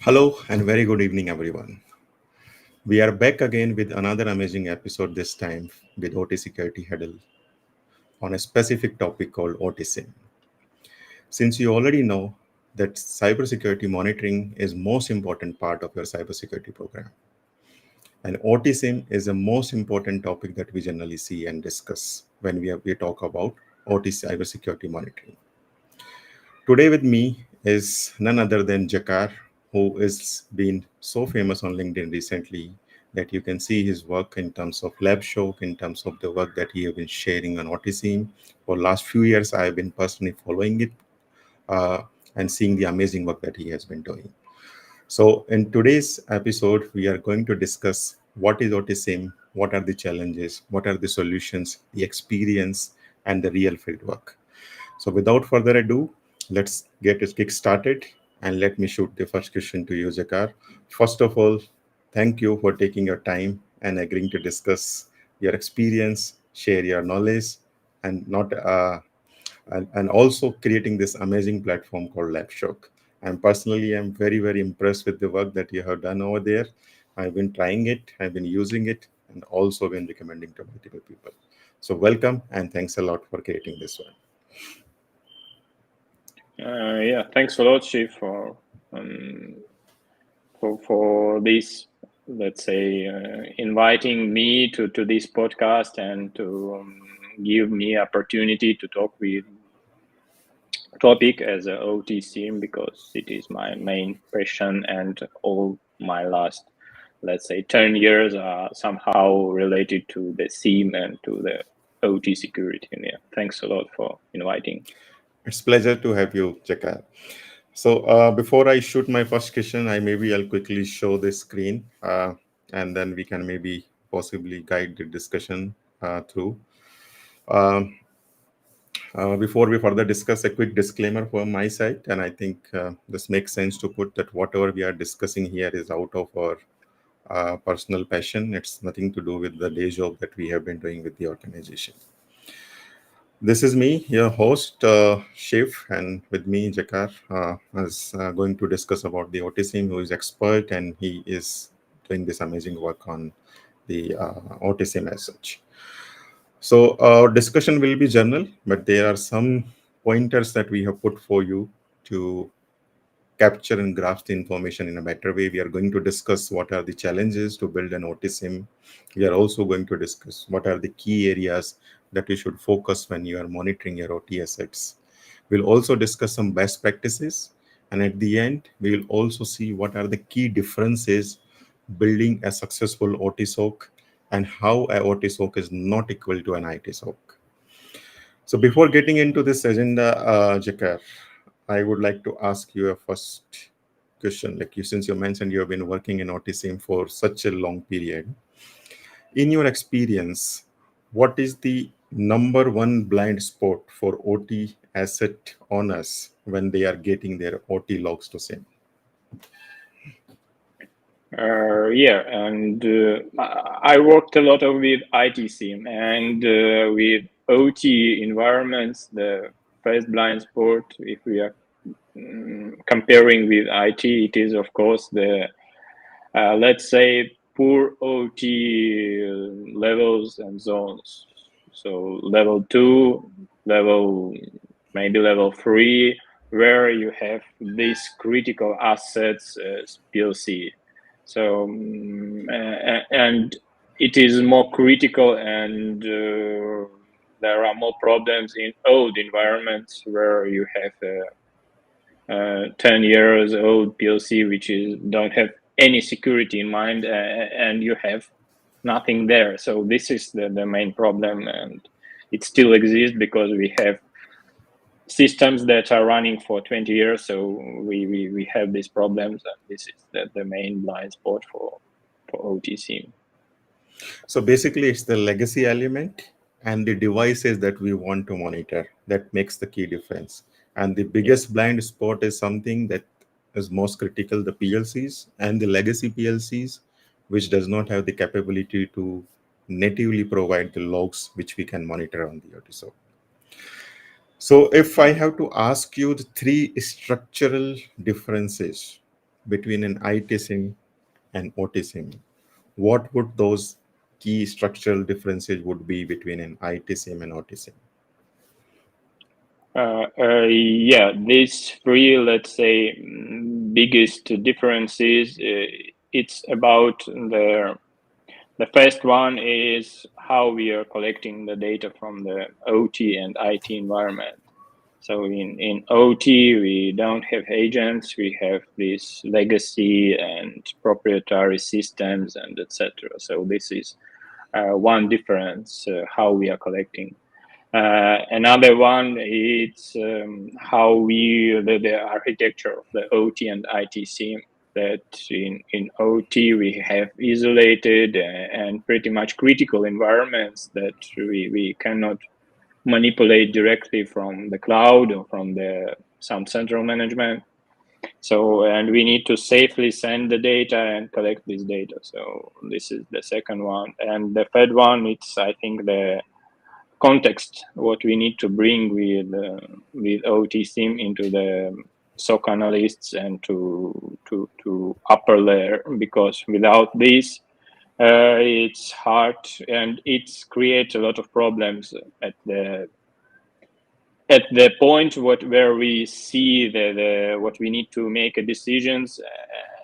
Hello and very good evening, everyone. We are back again with another amazing episode, this time with OT Security Huddle on a specific topic called OT-SIEM. Since you already know that cybersecurity monitoring is most important part of your cybersecurity program, and OT-SIEM is the most important topic that we generally see and discuss when we talk about OT cybersecurity monitoring. Today with me is none other than Jakar, who is been so famous on LinkedIn recently that you can see his work in terms of Labshock, in terms of the work that he has been sharing on OT-SIEM. For last few years, I have been personally following it uh, and seeing the amazing work that he has been doing. So in today's episode, we are going to discuss what is OT-SIEM, what are the challenges, what are the solutions, the experience, and the real field work. So without further ado, let's get it kick started and let me shoot the first question to you, Zakar. First of all, thank you for taking your time and agreeing to discuss your experience, share your knowledge, and not and also creating this amazing platform called Labshock. And personally, I'm very impressed with the work that you have done over there. I've been trying it, I've been using it, and also been recommending to multiple people. So welcome and thanks a lot for creating this one. Thanks a lot, Shiv, for this. Let's say inviting me to this podcast and to give me opportunity to talk with topic as a OT-SIEM because it is my main passion and all my last, let's say, 10 years are somehow related to the SIEM and to the OT security. And thanks a lot for inviting. It's pleasure to have you, Jaka. So before I shoot my first question, I'll quickly show the screen, and then we can maybe possibly guide the discussion through. Um, Before we further discuss, a quick disclaimer from my side, and I think this makes sense to put that whatever we are discussing here is out of our personal passion. It's nothing to do with the day job that we have been doing with the organization. This is me, your host, Shiv, and with me, Jakar, is going to discuss about the OT-SIEM, who is expert, and he is doing this amazing work on the OT-SIEM as such. So our discussion will be general, but there are some pointers that we have put for you to capture and grasp the information in a better way. We are going to discuss what are the challenges to build an OT-SIEM. We are also going to discuss what are the key areas that you should focus when you are monitoring your OT assets. We'll also discuss some best practices. And at the end, we will also see what are the key differences building a successful OT SOC and how a OT SOC is not equal to an IT SOC. So before getting into this agenda, Jakar, I would like to ask you a first question. Like you, since you mentioned you have been working in OT-SIEM for such a long period, in your experience, what is the number one blind spot for OT asset owners when they are getting their OT logs to SIEM? And I worked a lot with IT SIEM and with OT environments. The first blind spot, if we are comparing with IT, it is of course the let's say poor OT levels and zones. So level 2, maybe level 3, where you have these critical assets as PLC. So and it is more critical, and there are more problems in old environments where you have 10 years old PLC which don't have any security in mind, and you have nothing there. So this is the main problem, and it still exists because we have systems that are running for 20 years. So we have these problems, and this is the main blind spot for OT-SIEM. So basically, it's the legacy element and the devices that we want to monitor that makes the key difference. And the biggest blind spot is something that is most critical, the PLCs and the legacy PLCs, which does not have the capability to natively provide the logs which we can monitor on the OT. So if I have to ask you the three structural differences between an IT SIEM and OT SIEM, what would those key structural differences would be between an IT SIEM and OT SIEM? Yeah, these three, let's say, biggest differences. It's about the first one is how we are collecting the data from the OT and IT environment. So in OT, we don't have agents. We have this legacy and proprietary systems and etc. So this is one difference, how we are collecting. Another one is how the architecture of the OT and IT SIEM, that in OT we have isolated and pretty much critical environments that we cannot manipulate directly from the cloud or from some central management. So, and we need to safely send the data and collect this data. So this is the second one. And the third one, it's, I think, the context, what we need to bring with OT SIEM into the SOC analysts and to upper layer, because without this, it's hard and it creates a lot of problems at the point where we see the what we need to make a decisions,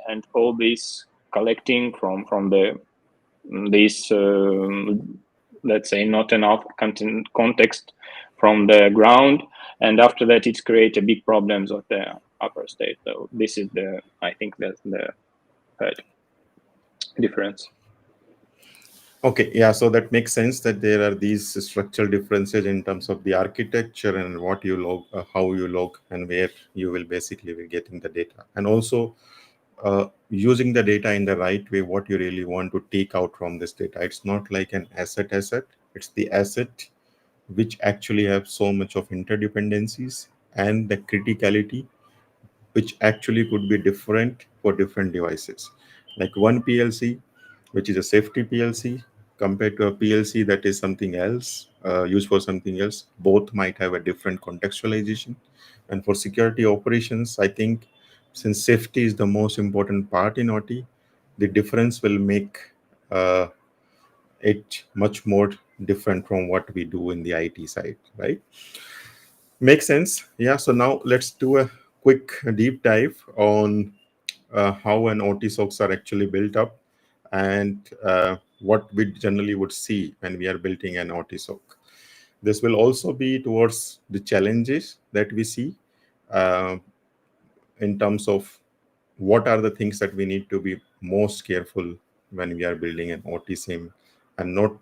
and all this collecting from this let's say not enough context from the ground, and after that it's create a big problems of the upper state. So this is I think that's the third difference. Okay, yeah, so that makes sense that there are these structural differences in terms of the architecture and what you log, how you log, and where you will basically be getting the data, and also using the data in the right way, what you really want to take out from this data. It's not like an asset, it's the asset which actually have so much of interdependencies and the criticality which actually could be different for different devices. Like one PLC, which is a safety PLC, compared to a PLC that is something else, used for something else, both might have a different contextualization. And for security operations, I think since safety is the most important part in OT, the difference will make uh, it much more different from what we do in the IT side, right? Makes sense. Yeah. So now let's do a quick deep dive on how an OT SOCs are actually built up, and what we generally would see when we are building an OT SOC. This will also be towards the challenges that we see uh, in terms of what are the things that we need to be most careful when we are building an OT SIEM, and not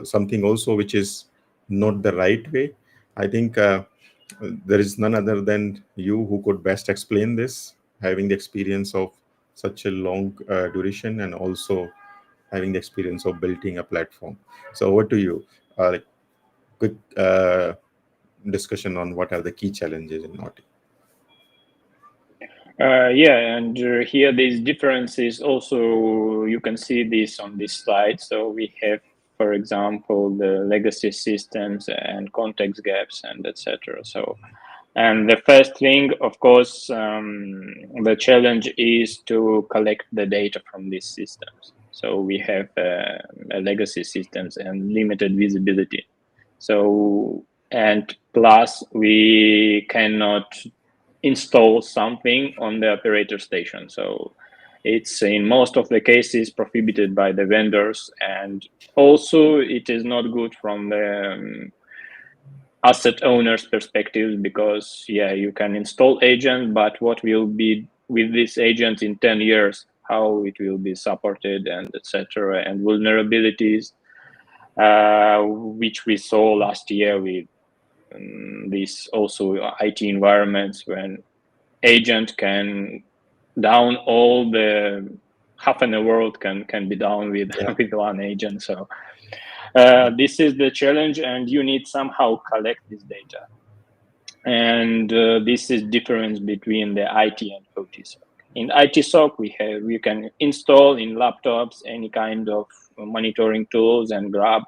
something also which is not the right way. I think there is none other than you who could best explain this, having the experience of such a long duration, and also having the experience of building a platform. So over to you. Like quick discussion on what are the key challenges in OT. Yeah, and here these differences also, you can see this on this slide. So we have, for example, the legacy systems and context gaps and etc. So, and the first thing, of course, the challenge is to collect the data from these systems. So we have legacy systems and limited visibility. So, and plus we cannot install something on the operator station. So it's in most of the cases prohibited by the vendors, and also it is not good from the asset owner's perspective, because yeah, you can install agent, but what will be with this agent in 10 years, how it will be supported and etc. And vulnerabilities, which we saw last year with these also IT environments, when agent can down all the half in the world can be down with Yeah. with one agent. So this is the challenge, and you need somehow collect this data. And this is difference between the IT and OT SOC. In IT SOC, we can install in laptops any kind of monitoring tools and grab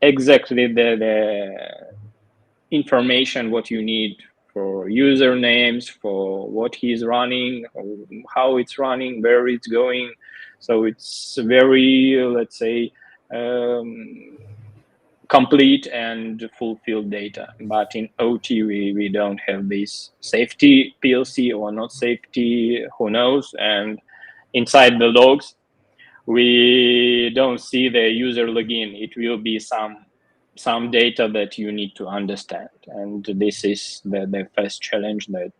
exactly the information what you need for usernames, for what he's running, how it's running, where it's going. So it's very, let's say, complete and fulfilled data. But in OT, we don't have this safety PLC or not safety, who knows. And inside the logs, we don't see the user login. It will be some data that you need to understand. And this is the first challenge, that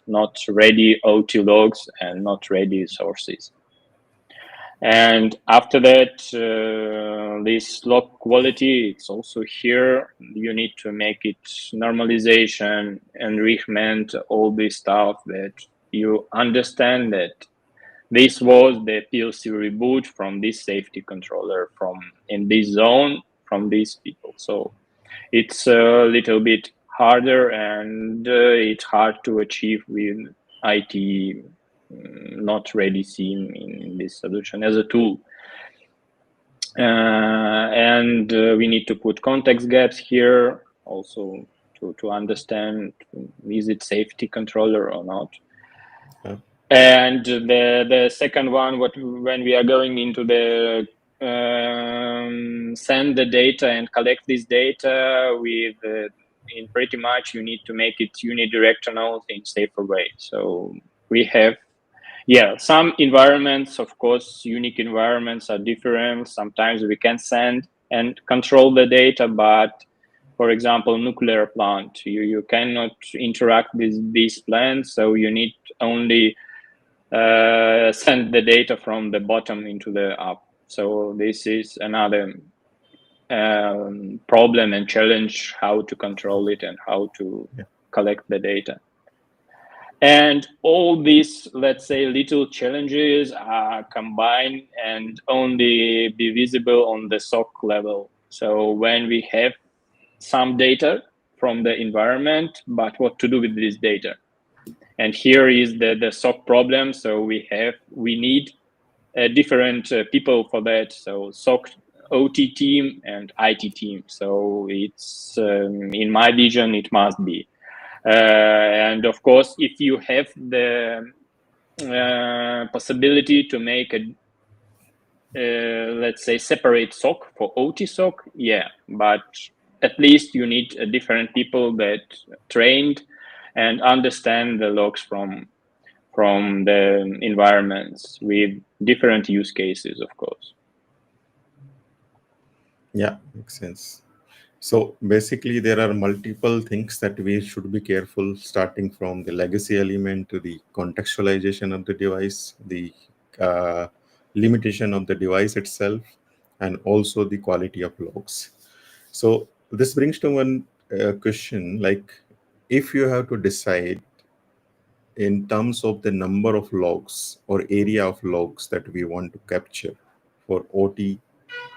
not ready OT logs and not ready sources. And after that, this log quality, it's also here. You need to make it normalization, enrichment, all this stuff, that you understand that this was the PLC reboot from this safety controller, from in this zone, from these people. So it's a little bit harder, and it's hard to achieve with IT not ready SIEM in this solution as a tool. And we need to put context gaps here also to understand, is it safety controller or not. Yeah. And the second one, when we are going into the send the data and collect this data with in pretty much you need to make it unidirectional in safer way. So we have some environments, of course, unique environments are different. Sometimes we can send and control the data, but for example, nuclear plant, you cannot interact with these plants, so you need only send the data from the bottom into the up. So this is another problem and challenge, how to control it and how to collect the data. And all these, let's say, little challenges are combined and only be visible on the SOC level. So when we have some data from the environment, but what to do with this data? And here is the SOC problem. So we need different people for that. So SOC OT team and IT team. So it's in my vision, it must be. And of course, if you have the possibility to make a let's say separate SOC for OT SOC, but at least you need different people that trained and understand the logs from the environments with different use cases, of course. Yeah, makes sense. So basically, there are multiple things that we should be careful, starting from the legacy element to the contextualization of the device, the limitation of the device itself, and also the quality of logs. So this brings to one question, like if you have to decide in terms of the number of logs or area of logs that we want to capture for OT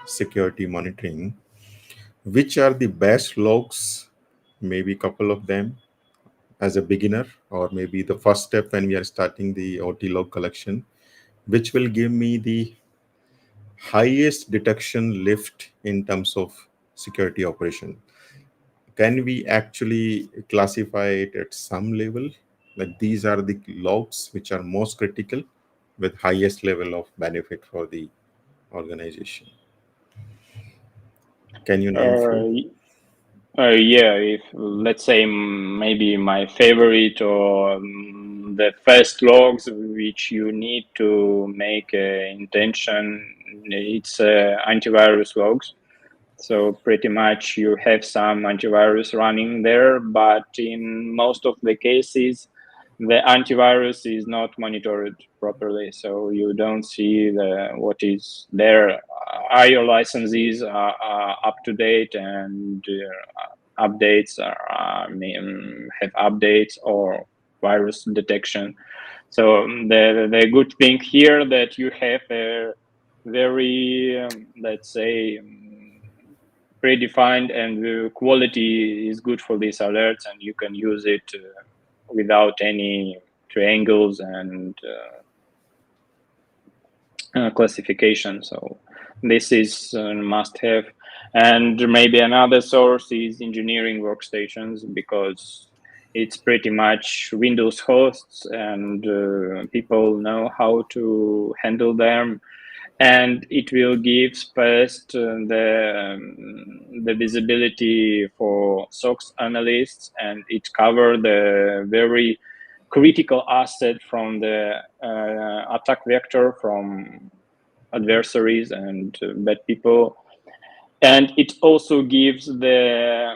security monitoring, which are the best logs, maybe a couple of them as a beginner, or maybe the first step when we are starting the OT log collection, which will give me the highest detection lift in terms of security operation. Can we actually classify it at some level? Like these are the logs which are most critical with highest level of benefit for the organization. Can you name few? If let's say maybe my favorite or the first logs which you need to make intention, it's antivirus logs. So pretty much you have some antivirus running there, but in most of the cases, the antivirus is not monitored properly. So you don't see what is there. Are your licenses are up to date and updates have updates or virus detection. So the good thing here that you have a very, let's say, predefined, and the quality is good for these alerts, and you can use it without any triangles and classification. So this is a must have. And maybe another source is engineering workstations, because it's pretty much Windows hosts, and people know how to handle them. And it will give first the visibility for SOX analysts, and it cover the very critical asset from the attack vector from adversaries and bad people. And it also gives the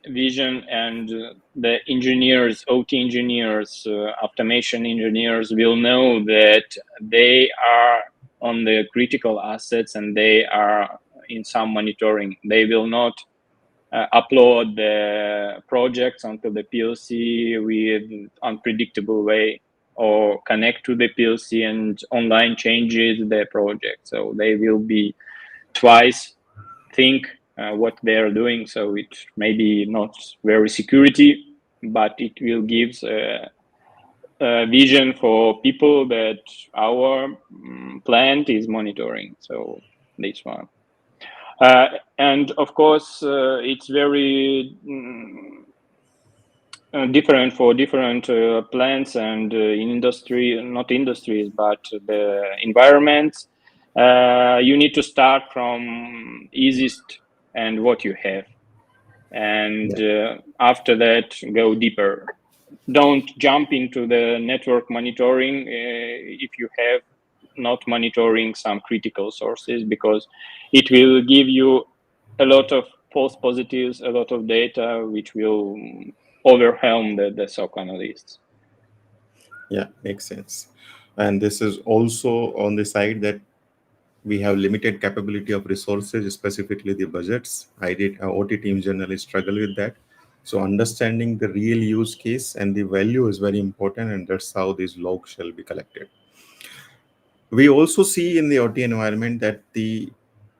vision, and the engineers, OT engineers, automation engineers will know that they are on the critical assets and they are in some monitoring. They will not upload the projects onto the PLC with unpredictable way, or connect to the PLC and online changes the project. So they will be twice think what they are doing. So it may be not very security, but it will give a vision for people that our plant is monitoring. So this one. And of course, it's very different for different plants and industry, not industries, but the environments. You need to start from easiest and what you have, and Yeah. after that go deeper. Don't jump into the network monitoring if you have not monitoring some critical sources, because it will give you a lot of false positives, a lot of data, which will overwhelm the SOC analysts. Yeah, makes sense. And this is also on the side that we have limited capability of resources, specifically the budgets. I did OT teams generally struggle with that. So understanding the real use case and the value is very important, and that's how these logs shall be collected. We also see in the OT environment that the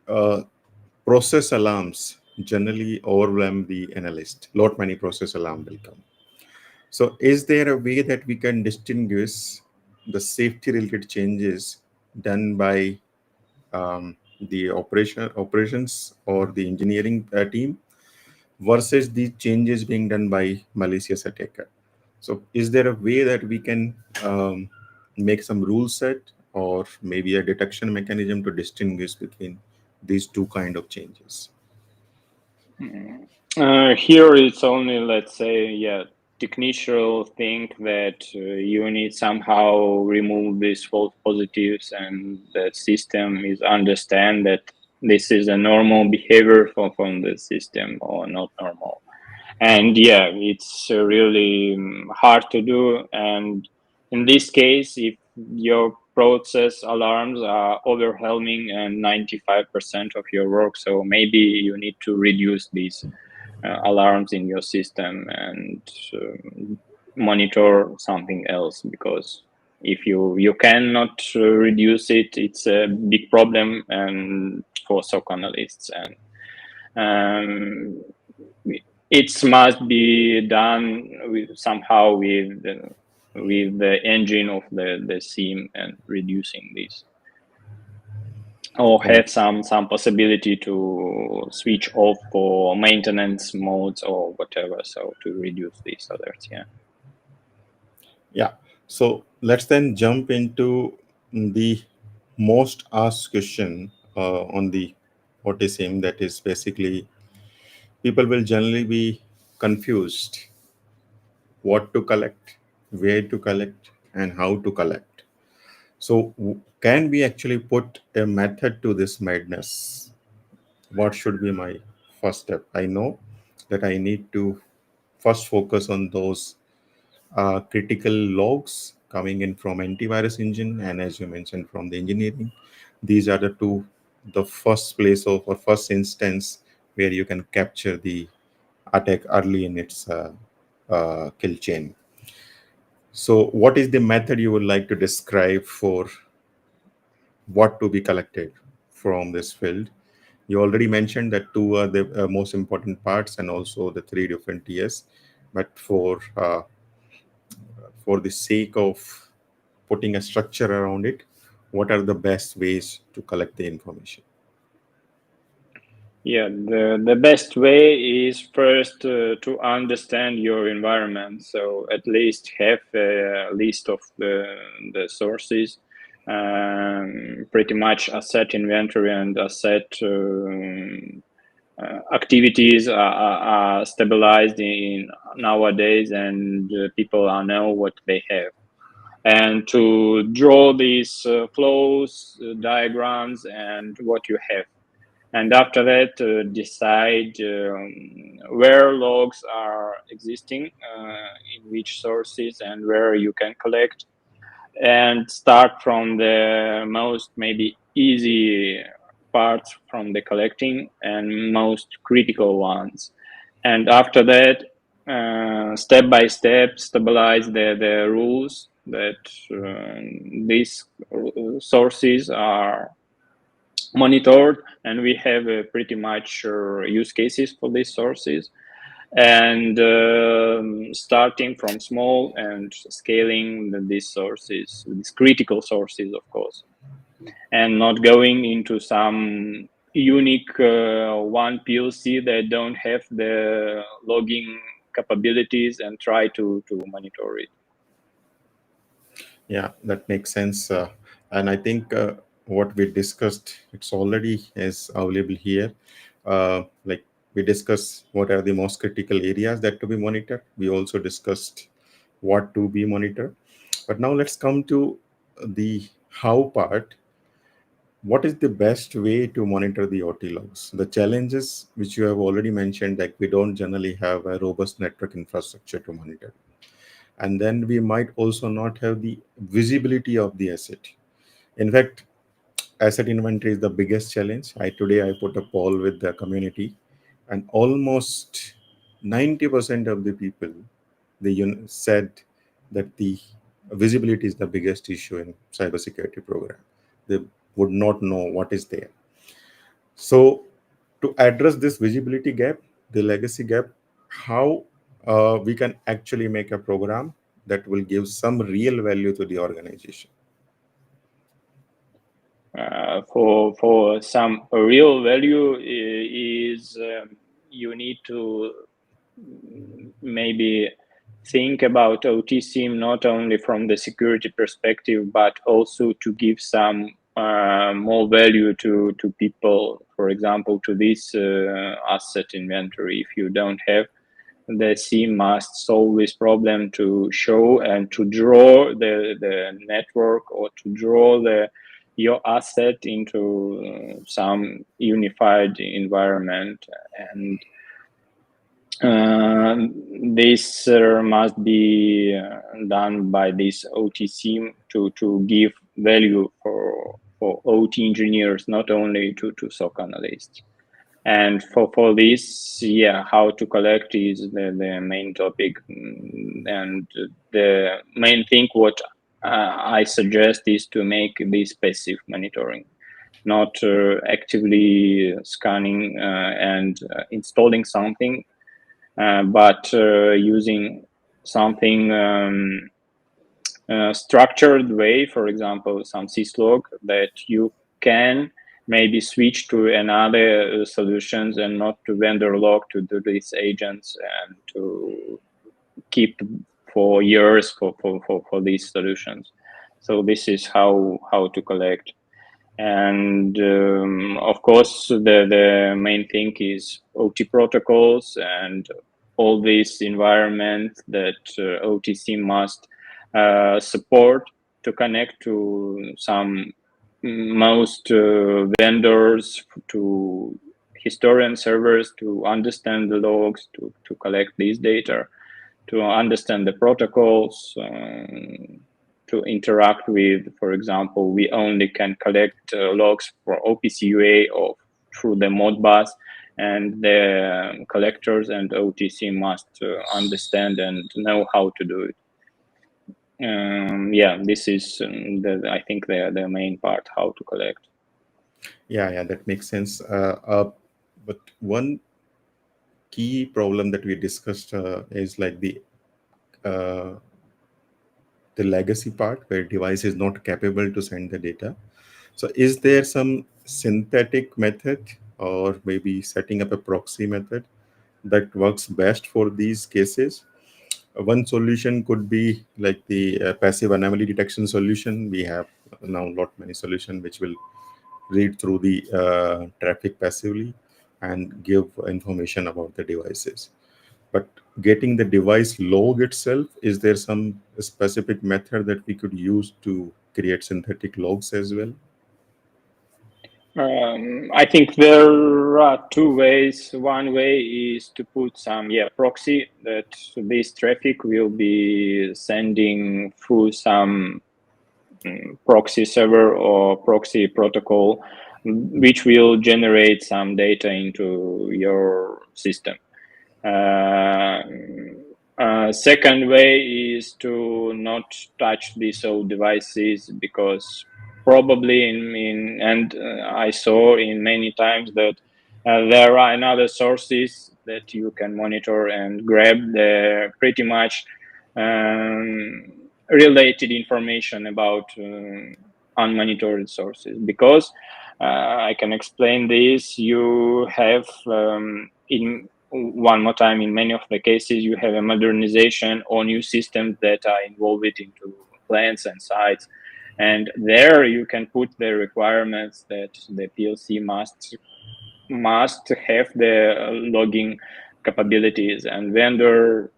uh, process alarms generally overwhelm the analyst. Lot many process alarm will come. So is there a way that we can distinguish the safety related changes done by the operations or the engineering team versus the changes being done by malicious attacker? So is there a way that we can make some rule set or maybe a detection mechanism to distinguish between these two kind of changes? Here it's only, let's say, yeah, technician think that you need somehow remove these false positives, and the system is understand that this is a normal behavior from the system or not normal. And yeah, it's really hard to do. And in this case, if your process alarms are overwhelming and 95% of your work, so maybe you need to reduce these alarms in your system and monitor something else, because if you cannot reduce it, it's a big problem and for SOC analysts. And um, it must be done with somehow with the engine of the SIEM and reducing this, or Oh, have some possibility to switch off for maintenance modes or whatever, so to reduce these others. Yeah. yeah. So let's then jump into the most asked question on the OT-SIEM, that is basically people will generally be confused what to collect, where to collect, and how to collect. So, can we actually put a method to this madness? What should be my first step? I know that I need to first focus on those critical logs coming in from antivirus engine, and as you mentioned, from the engineering. These are the two, the first place of or first instance where you can capture the attack early in its kill chain. So, what is the method you would like to describe for what to be collected from this field? You already mentioned that two are the most important parts, and also the three different tiers. But for the sake of putting a structure around it, what are the best ways to collect the information? Yeah, the best way is first to understand your environment. So at least have a list of the sources, pretty much asset inventory and asset activities are stabilized in nowadays, and people are know what they have. And to draw these flows, diagrams, and what you have, and after that decide where logs are existing, in which sources, and where you can collect, and start from the most maybe easy parts from the collecting and most critical ones, and after that step by step stabilize the rules that these sources are monitored, and we have pretty much use cases for these sources, and starting from small and scaling these sources, these critical sources, of course, and not going into some unique one PLC that don't have the logging capabilities and try to monitor it. Yeah, that makes sense. And I think what we discussed, it's already is available here. Like we discussed what are the most critical areas that to be monitored. We also discussed what to be monitored. But now let's come to the how part. What is the best way to monitor the OT logs? The challenges which you have already mentioned, like we don't generally have a robust network infrastructure to monitor, and then we might also not have the visibility of the asset. In fact, asset inventory is the biggest challenge. I put a poll with the community, and almost 90% of the people said that the visibility is the biggest issue in cybersecurity program. They would not know what is there. So to address this visibility gap, the legacy gap, how we can actually make a program that will give some real value to the organization. For some real value is you need to maybe think about OT-SIEM not only from the security perspective, but also to give some more value to people. For example, to this asset inventory. If you don't have, the SIEM must solve this problem to show and to draw the network, or to draw your asset into some unified environment. And this must be done by this OT-SIEM to give value for OT engineers, not only to SOC analysts. And for this, yeah, how to collect is the main topic. And the main thing what I suggest is to make this passive monitoring, not actively scanning and installing something, but using something structured way, for example, some syslog that you can maybe switch to another solutions, and not to vendor log to do these agents and to keep for years for these solutions. So this is how to collect. And of course, the main thing is OT protocols and all this environment that OT-SIEM must support to connect to some most vendors, to historian servers, to understand the logs, to collect this data, to understand the protocols, to interact with, for example, we only can collect logs for OPC-UA or through the Modbus, and the collectors and OT-SIEM must understand and know how to do it. Yeah, this is I think the main part, how to collect. Yeah, that makes sense. But one key problem that we discussed is like uh, the legacy part where device is not capable to send the data. So is there some synthetic method or maybe setting up a proxy method that works best for these cases. One solution could be like the passive anomaly detection solution. We have now lot many solution which will read through the traffic passively and give information about the devices. But getting the device log itself, is there some specific method that we could use to create synthetic logs as well? I think there are two ways. One way is to put some proxy that this traffic will be sending through some proxy server or proxy protocol, which will generate some data into your system. Second way is to not touch these old devices, because probably I saw in many times that there are another sources that you can monitor and grab the pretty much related information about unmonitored sources. Because I can explain this. You have in one more time, in many of the cases, you have a modernization or new systems that are involved into plants and sites, and there you can put the requirements that the PLC must have the logging capabilities, and vendor,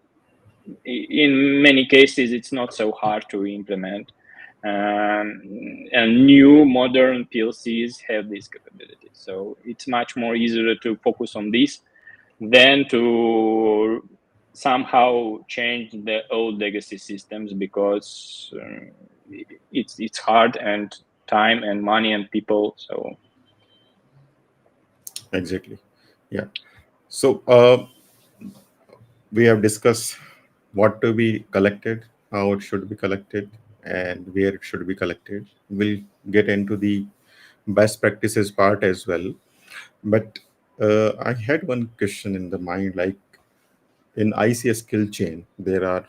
in many cases, it's not so hard to implement. And new modern PLCs have these capabilities, so it's much more easier to focus on this than to somehow change the old legacy systems, because it's hard, and time and money and people. So Exactly. Yeah. So we have discussed what to be collected, how it should be collected, and where it should be collected. We'll get into the best practices part as well. But I had one question in the mind, like in ICS skill chain, there are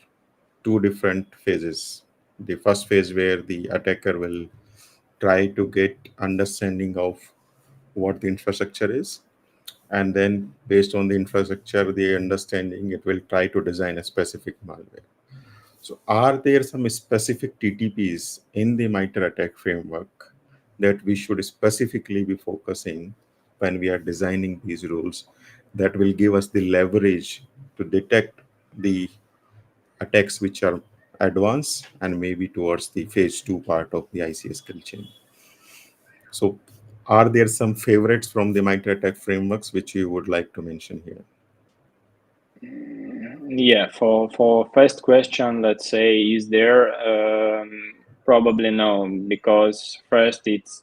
two different phases. The first phase where the attacker will try to get understanding of what the infrastructure is, and then based on the infrastructure, the understanding, it will try to design a specific malware. So are there some specific TTPs in the MITRE attack framework that we should specifically be focusing when we are designing these rules, that will give us the leverage to detect the attacks which are advanced and maybe towards the phase two part of the ICS skill chain? So are there some favorites from the MITRE attack frameworks which you would like to mention here? yeah, for first question, let's say, is there probably no, because first, it's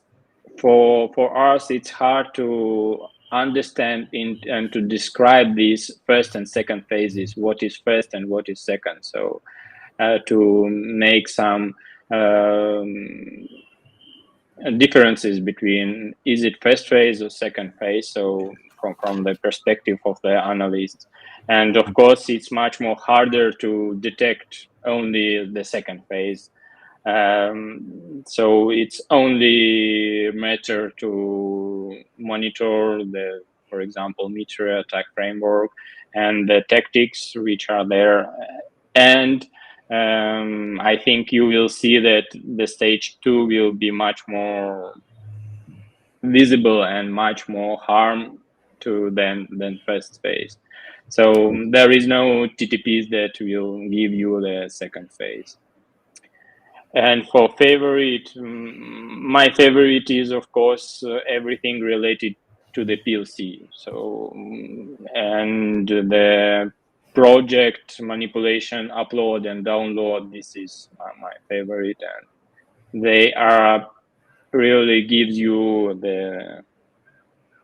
for us, it's hard to understand and to describe these first and second phases, what is first and what is second. So to make some um, differences between, is it first phase or second phase, so from the perspective of the analyst. And of course, it's much more harder to detect only the second phase. So it's only matter to monitor the, for example, meter attack framework and the tactics which are there. And I think you will see that the stage two will be much more visible and much more harm to than first phase. So there is no TTPs that will give you the second phase. And for favorite, my favorite is, of course, everything related to the PLC. So, and the project manipulation, upload and download, this is my favorite. And they are really gives you the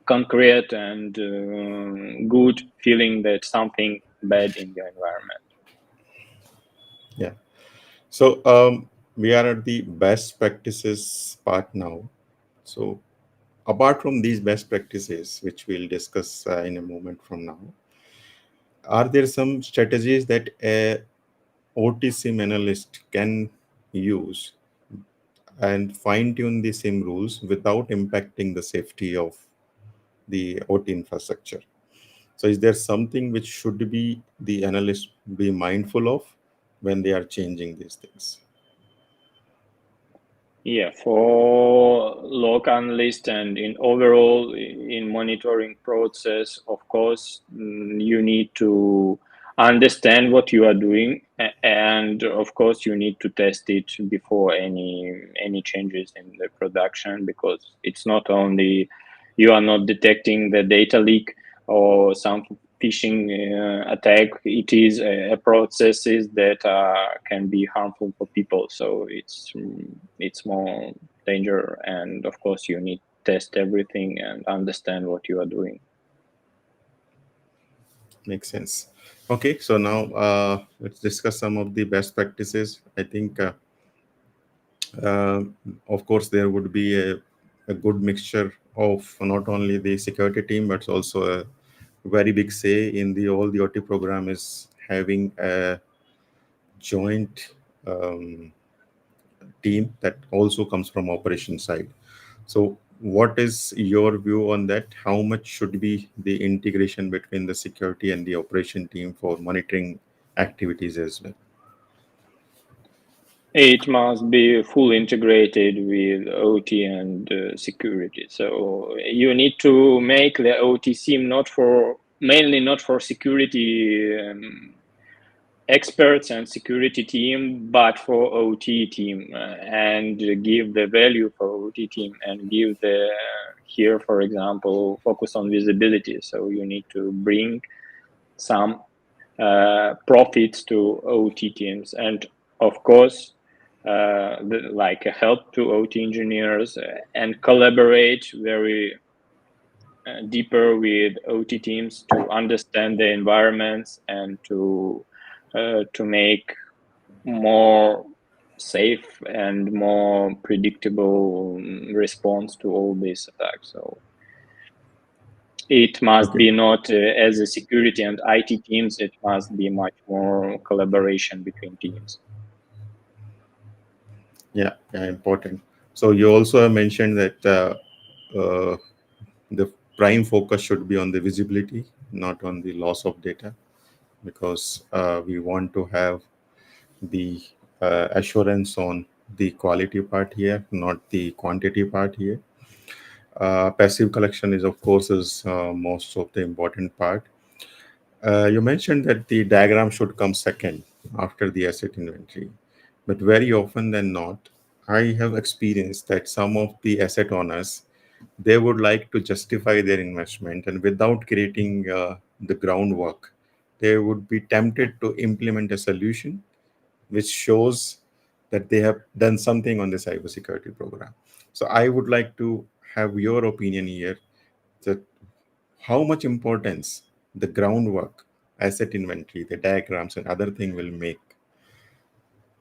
concrete and good feeling that something bad in your environment. Yeah. So we are at the best practices part now. So apart from these best practices, which we'll discuss in a moment from now, are there some strategies that a OT-SIEM analyst can use and fine tune the SIM rules without impacting the safety of the OT infrastructure. So is there something which should be the analyst be mindful of when they are changing these things? Yeah, for log analyst and in overall in monitoring process, of course, you need to understand what you are doing, and of course, you need to test it before any changes in the production, because it's not only you are not detecting the data leak or some phishing attack. It is processes that can be harmful for people. So it's more danger, and of course you need to test everything and understand what you are doing. Makes sense. Okay, so now let's discuss some of the best practices. I think, uh, of course, there would be a good mixture of not only the security team, but also a very big say in the all the OT program is having a joint team that also comes from operation side. So what is your view on that? How much should be the integration between the security and the operation team for monitoring activities as well? It must be fully integrated with OT and security. So you need to make the OT SIEM mainly not for security experts and security team, but for OT team, and give the value for OT team, and give the here, for example, focus on visibility. So you need to bring some profits to OT teams, and of course, like a help to OT engineers, and collaborate very deeper with OT teams to understand the environments, and to make more safe and more predictable response to all these attacks. So it must Okay. be not as a security and IT teams, it must be much more collaboration between teams. Yeah, yeah, important. So you also have mentioned that uh, the prime focus should be on the visibility, not on the loss of data, because we want to have the assurance on the quality part here, not the quantity part here. Passive collection is, of course, is most of the important part. You mentioned that the diagram should come second after the asset inventory, but very often than not, I have experienced that some of the asset owners they would like to justify their investment, and without creating the groundwork, they would be tempted to implement a solution which shows that they have done something on the cybersecurity program. So I would like to have your opinion here that how much importance the groundwork, asset inventory, the diagrams, and other thing will make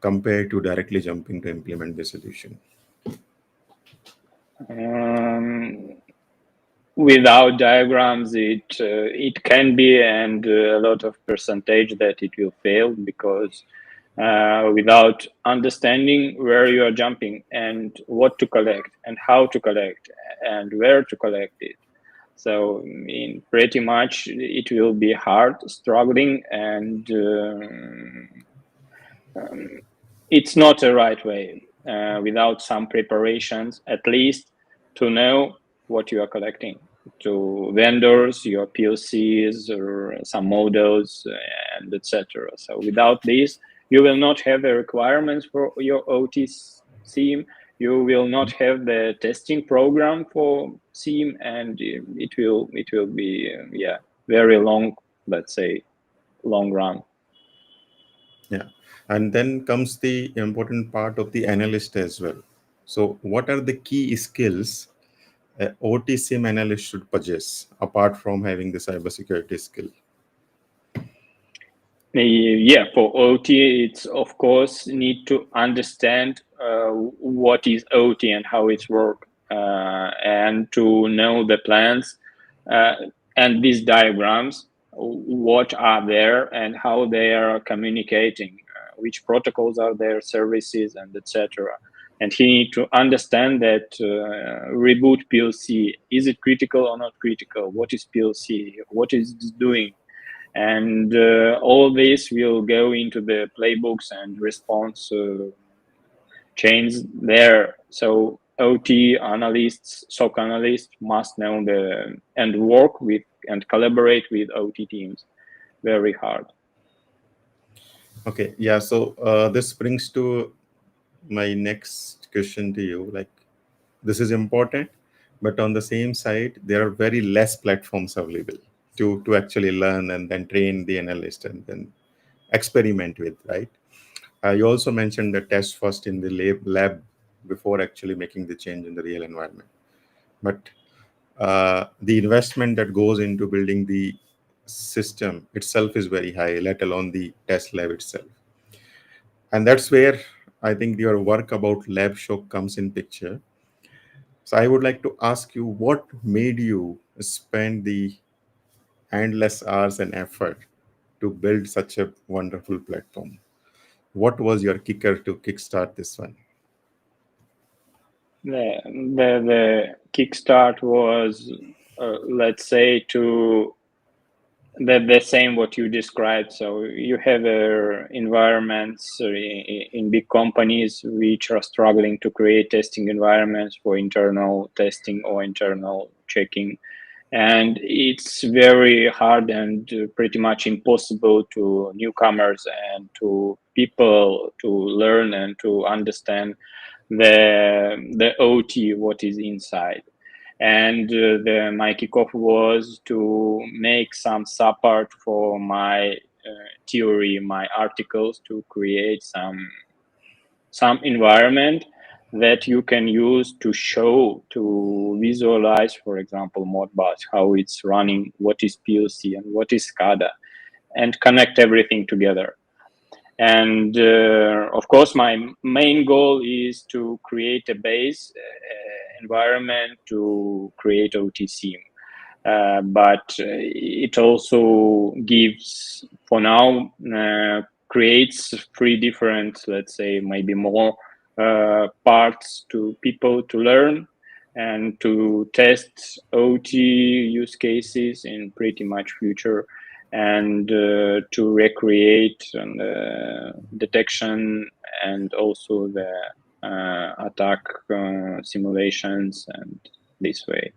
compared to directly jumping to implement the solution. Um, Without diagrams, it can be, and a lot of percentage that it will fail, because without understanding where you are jumping and what to collect and how to collect and where to collect it. So in pretty much it will be hard, struggling, and it's not a right way without some preparations, at least to know what you are collecting to vendors, your POCs, or some models, and etc. So without this, you will not have the requirements for your OT SIEM. You will not have the testing program for SIEM, and it will be very long, let's say, long run. Yeah. And then comes the important part of the analyst as well. So, what are the key skills a OT-SIEM analyst should possess apart from having the cybersecurity skill? Yeah, for OT, it's of course need to understand what is OT and how it's work, and to know the plans uh, and these diagrams, what are there and how they are communicating, which protocols are there, services, and etc. and he need to understand that reboot PLC, is it critical or not critical? What is PLC? What is it doing? And all this will go into the playbooks and response chains there. So OT analysts, SOC analysts must know and work with and collaborate with OT teams very hard. Okay, yeah. So this brings to my next question to you. Like, this is important, but on the same side, there are very less platforms available to actually learn and then train the analyst and then experiment with, right? You also mentioned the test first in the lab before actually making the change in the real environment. But the investment that goes into building the system itself is very high, let alone the test lab itself. And that's where I think your work about Labshock comes in picture. So I would like to ask you, what made you spend the endless hours and effort to build such a wonderful platform? What was your kicker to kickstart this one? The kickstart was, let's say, to the same what you described. So you have environments in big companies which are struggling to create testing environments for internal testing or internal checking, and it's very hard and pretty much impossible to newcomers and to people to learn and to understand the OT, what is inside. And my kickoff was to make some support for my theory, my articles, to create some environment that you can use to show, to visualize, for example, Modbus, how it's running, what is PLC and what is SCADA, and connect everything together. And of course, my main goal is to create a base environment to create OT-SIEM. But it also gives, for now, creates 3 different, let's say, maybe more parts to people to learn and to test OT use cases in pretty much future, and to recreate detection and also the attack simulations, and this way.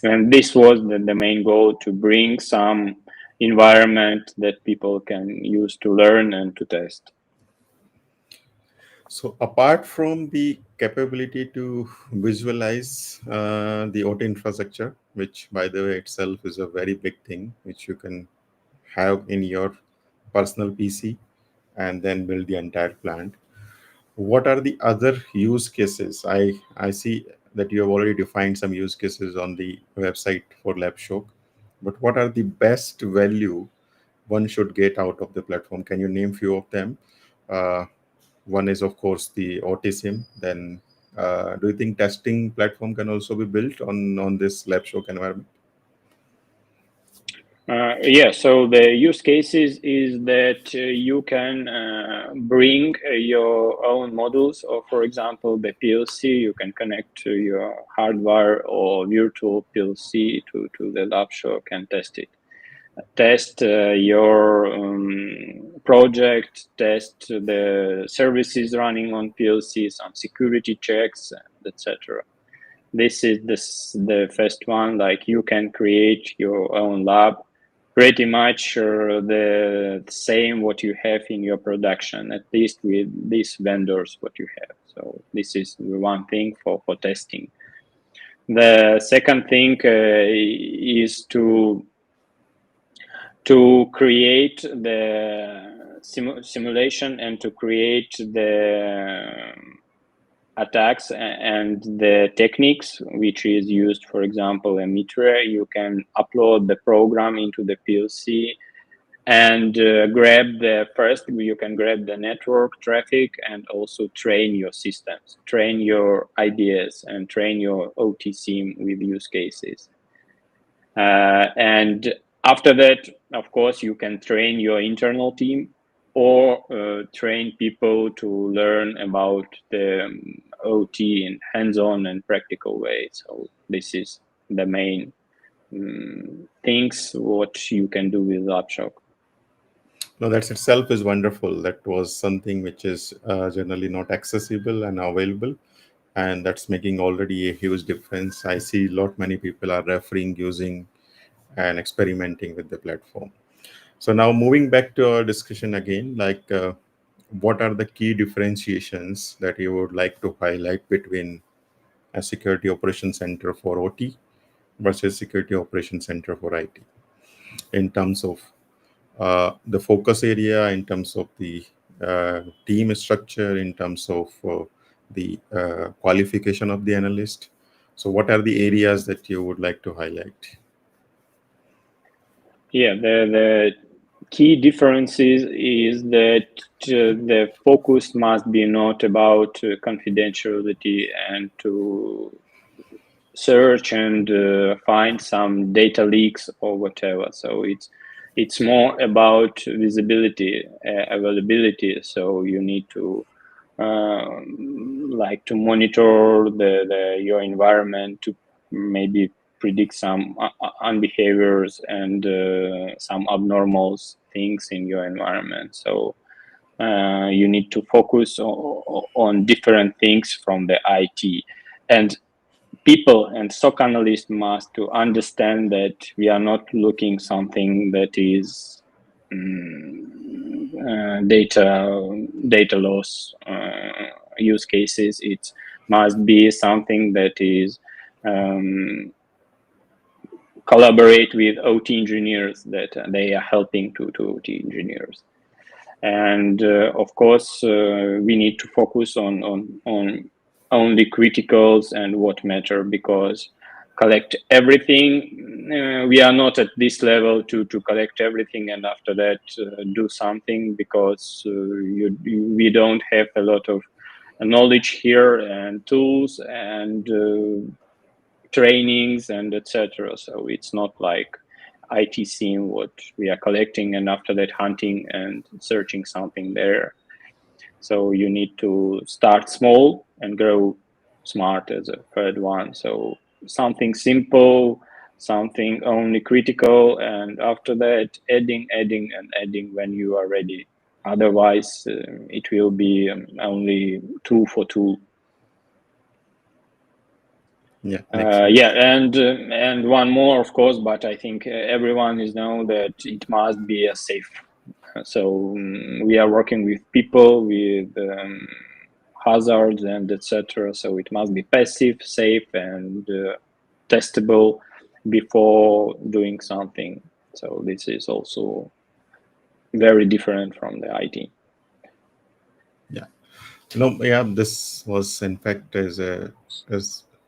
And this was the main goal, to bring some environment that people can use to learn and to test. So apart from the capability to visualize the OT infrastructure, which by the way itself is a very big thing, which you can have in your personal PC and then build the entire plant. What are the other use cases? I see that you have already defined some use cases on the website for Labshock, but what are the best value one should get out of the platform? Can you name few of them? Uh, One is, of course, the OT-SIEM. Then, do you think testing platform can also be built on this Labshock environment? Yeah, so the use cases is that you can bring your own models, or for example, the PLC, you can connect to your hardware or virtual PLC to the Labshock and test it. Test your project, test the services running on PLC, some security checks, etc. This is the first one. Like, you can create your own lab, pretty much the same what you have in your production, at least with these vendors what you have. So this is one thing for testing. The second thing is to create the simulation and to create the attacks and the techniques which is used. For example, a Mitre, you can upload the program into the PLC and you can grab the network traffic and also train your systems, train your IDS, and train your OT-SIEM with use cases. And after that, of course, you can train your internal team or train people to learn about the OT in hands-on and practical way. So this is the main things what you can do with Labshock. No, that itself is wonderful. That was something which is generally not accessible and available, and that's making already a huge difference. I see a lot many people are referring, using, and experimenting with the platform. So now moving back to our discussion again, like what are the key differentiations that you would like to highlight between a security operations center for OT versus security operations center for IT in terms of the focus area, in terms of the team structure, in terms of the qualification of the analyst. So, what are the areas that you would like to highlight? Yeah, the key differences is that the focus must be not about confidentiality and to search and find some data leaks or whatever. So it's more about visibility, availability. So you need to like to monitor your environment to maybe predict some unbehaviors and some abnormal things in your environment. So you need to focus on different things from the IT. And people and SOC analysts must to understand that we are not looking something that is data loss use cases. It must be something that is collaborate with OT engineers, that they are helping to OT engineers. And of course, we need to focus on only criticals and what matter, because collect everything. We are not at this level to collect everything and after that do something, because we don't have a lot of knowledge here and tools and trainings and etc. So it's not like IT-SIEM what we are collecting and after that hunting and searching something there. So you need to start small and grow smart as a third one. So something simple, something only critical, and after that adding and adding when you are ready. Otherwise, it will be only tool for tool. Yeah, makes sense. Yeah, and one more, of course, but I think everyone is know that it must be a safe. So we are working with people with hazards and etc. So it must be passive, safe, and testable before doing something. So this is also very different from the IT. Yeah. No, yeah, this was in fact is a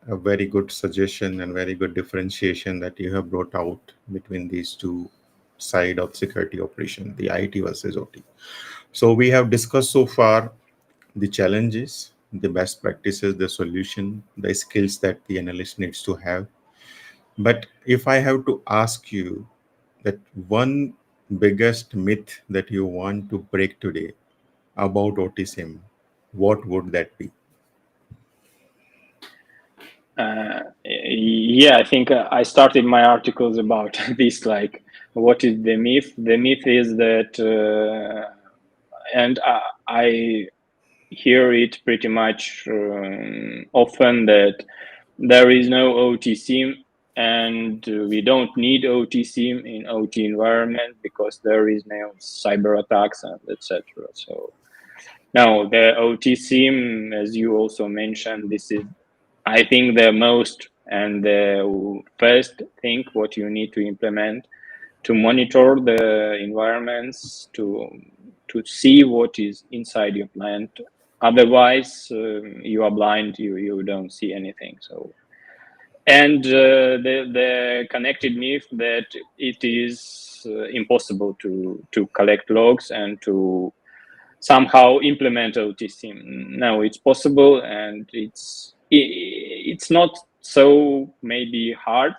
very good suggestion and very good differentiation that you have brought out between these two side of security operation, the IT versus OT. So we have discussed so far the challenges, the best practices, the solution, the skills that the analyst needs to have. But if I have to ask you that one biggest myth that you want to break today about OT-SIEM, what would that be? Yeah, I think I started my articles about this. Like, what is the myth? The myth is that, and I hear it pretty much often, that there is no OT-SIEM and we don't need OT-SIEM in OT environment because there is no cyber attacks and etc. So now the OT-SIEM, as you also mentioned, this is, I think, the most and the first thing what you need to implement to monitor the environments, to see what is inside your plant. Otherwise, you are blind. You don't see anything. So, and the connected myth that it is impossible to collect logs and to somehow implement OT-SIEM. No, it's possible, and it's not so maybe hard,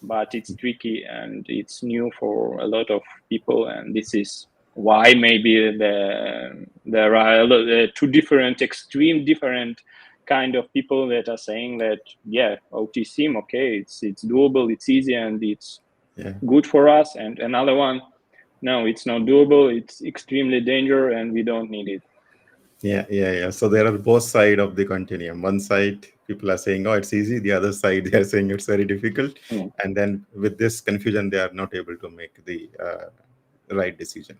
but it's tricky and it's new for a lot of people, and this is why maybe there are two different, extreme different kind of people that are saying that, yeah, OT-SIEM, okay, it's doable, it's easy, and it's Yeah. good for us. And another one, no, it's not doable, it's extremely dangerous, and we don't need it. Yeah. So there are both side of the continuum. One side, people are saying, "Oh, it's easy." The other side, they are saying it's very difficult. Mm. And then with this confusion, they are not able to make the right decision.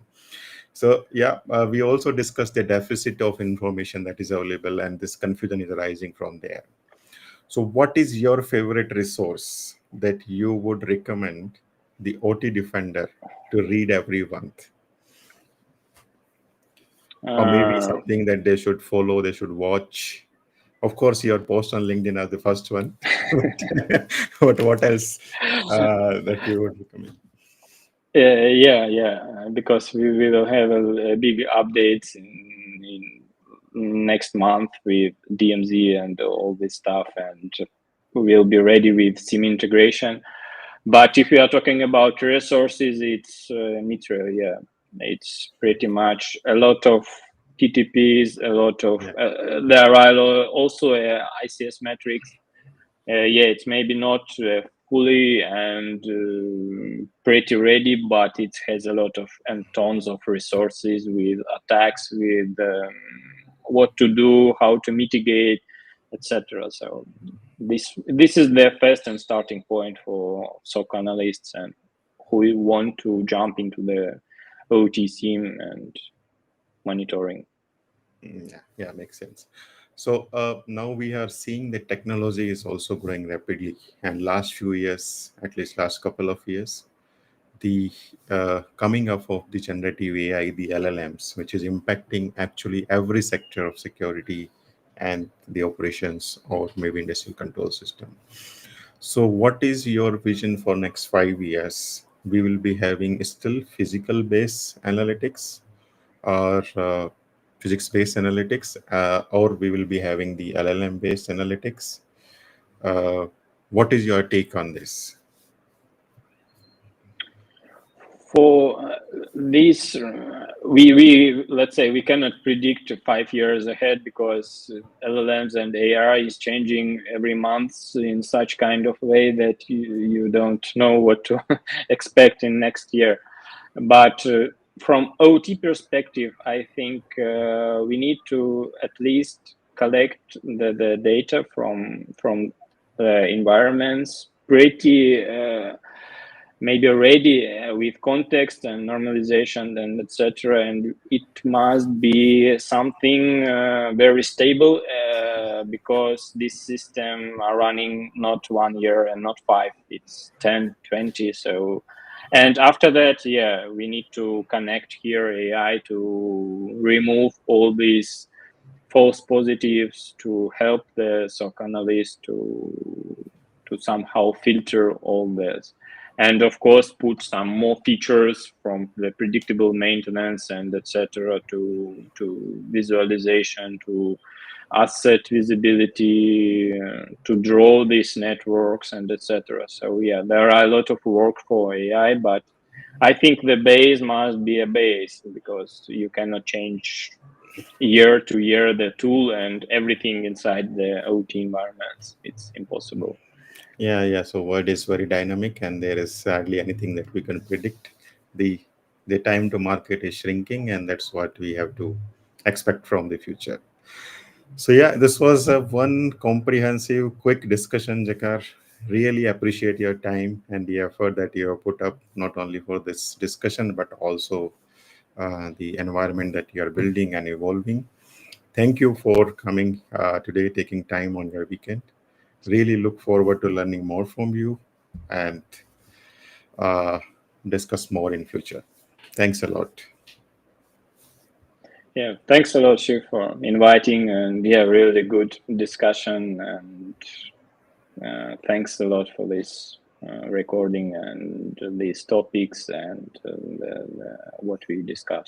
So yeah, we also discussed the deficit of information that is available, and this confusion is arising from there. So, what is your favorite resource that you would recommend the OT Defender to read every month? Or maybe Uh, something that they should follow, they should watch? Of course, your post on LinkedIn are the first one. But what else that you would recommend? yeah, because we will have a big updates in next month with DMZ and all this stuff, and we'll be ready with SIM integration. But if we are talking about resources, it's Mitra, yeah. It's pretty much a lot of TTPs, a lot of, Yeah, there are also ICS metrics. Yeah, it's maybe not fully and pretty ready, but it has a lot of and tons of resources with attacks, with what to do, how to mitigate, etc. So this is the first and starting point for SOC analysts and who want to jump into the OT-SIEM and monitoring. yeah, makes sense. So now we are seeing the technology is also growing rapidly, and last few years, at least last couple of years, the coming up of the generative AI, the LLMs, which is impacting actually every sector of security and the operations or maybe industrial control system. So, what is your vision for next 5 years? We will be having still physical based analytics or physics based analytics, or we will be having the LLM based analytics. Uh, what is your take on this? For these, we let's say we cannot predict 5 years ahead because LLMs and AI is changing every month in such kind of way that you don't know what to expect in next year. But from OT perspective, I think we need to at least collect the data from environments pretty maybe already with context and normalization and etc. And it must be something very stable because this system are running not 1 year and not 5, it's 10, 20. So, and after that, yeah, we need to connect here AI to remove all these false positives to help the SOC analyst to somehow filter all this, and of course put some more features from the predictable maintenance and etc. to visualization, to asset visibility, to draw these networks and etc. So yeah, there are a lot of work for AI, but I think the base must be a base because you cannot change year to year the tool and everything inside the OT environments. It's impossible. Yeah. So world is very dynamic, and there is hardly anything that we can predict. The the time to market is shrinking, and that's what we have to expect from the future. So yeah, this was a one comprehensive, quick discussion, Jakar. Really appreciate your time and the effort that you have put up, not only for this discussion but also the environment that you are building and evolving. Thank you for coming today, taking time on your weekend. Really look forward to learning more from you and uh, discuss more in future. Thanks a lot. Yeah, thanks a lot, Shiv, for inviting, and yeah, really good discussion. And thanks a lot for this recording and these topics and what we discussed.